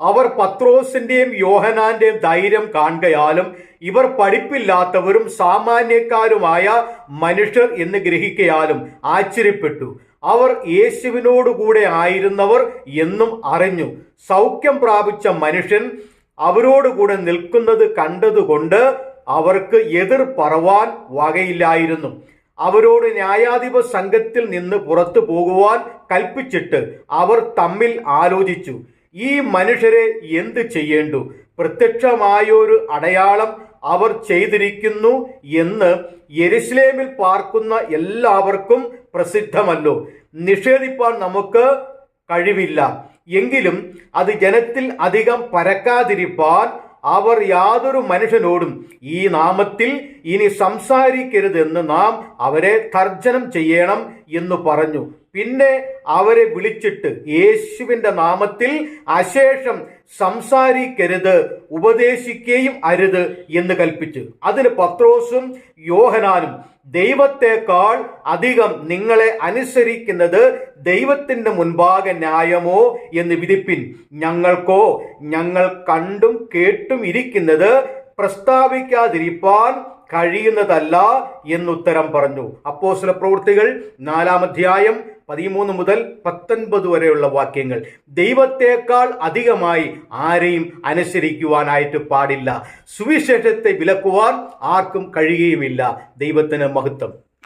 അവർ പത്രോസിന്റെയും യോഹനാന്റെയും ധൈര്യം കാണുകയാലും ഇവർ പഠിപ്പില്ലാത്തവരും സാമാന്യക്കാരുമായ മനുഷ്യർ എന്ന് ഗ്രഹിക്കയാലും ആശ്ചര്യപ്പെട്ടു. അവർ യേശുവിനോടുകൂടെ ആയിരുന്നവർ എന്നും അറിഞ്ഞു. സൗഖ്യം പ്രാപിച്ച മനുഷ്യൻ അവരോടുകൂടെ നിൽക്കുന്നത് കണ്ടതുകൊണ്ട് അവർക്ക് എതിർ പറവാൻ വകയില്ലായിരുന്നു. അവരോട് ന്യായാധിപ സംഘത്തിൽ നിന്ന് പുറത്തു പോകുവാൻ കൽപ്പിച്ചിട്ട് അവർ തമ്മിൽ ആലോചിച്ചു, ഈ മനുഷ്യരെ എന്ത് ചെയ്യേണ്ടു? പ്രത്യക്ഷമായൊരു അടയാളം അവർ ചെയ്തിരിക്കുന്നു എന്ന് യെരുശലേമിൽ പാർക്കുന്ന എല്ലാവർക്കും പ്രസിദ്ധമല്ലോ. നിഷേധിപ്പാൻ നമുക്ക് കഴിവില്ല. എങ്കിലും അത് ജനത്തിൽ അധികം പരക്കാതിരിപ്പാൻ അവർ യാതൊരു മനുഷ്യനോടും ഈ നാമത്തിൽ ഇനി സംസാരിക്കരുതെന്ന് നാം അവരെ തർജ്ജനം ചെയ്യണം എന്ന് പറഞ്ഞു. പിന്നെ അവരെ വിളിച്ചിട്ട് യേശുവിന്റെ നാമത്തിൽ അശേഷം സംസാരിക്കരുത്, ഉപദേശിക്കുകയും അരുത് എന്ന് കൽപ്പിച്ചു. അതിന് പത്രോസും യോഹനാനും, ദൈവത്തെക്കാൾ അധികം നിങ്ങളെ അനുസരിക്കുന്നത് ദൈവത്തിന്റെ മുൻപാകെ ന്യായമോ എന്ന് വിധിപ്പിൻ. ഞങ്ങൾക്കോ ഞങ്ങൾ കണ്ടും കേട്ടും ഇരിക്കുന്നത് പ്രസ്താവിക്കാതിരിപ്പാൻ കഴിയുന്നതല്ല എന്നുത്തരം പറഞ്ഞു. അപ്പോസ്തല പ്രവൃത്തികൾ 4-ാം അധ്യായം 13 മുതൽ 19 വരെയുള്ള വാക്യങ്ങൾ. ദൈവത്തെക്കാൾ അധികമായി ആരെയും അനുസരിക്കുവാനായിട്ട് പാടില്ല. സുവിശേഷത്തെ വിലക്കുവാൻ ആർക്കും കഴിയുകയുമില്ല. ദൈവത്തിന് മഹത്വം.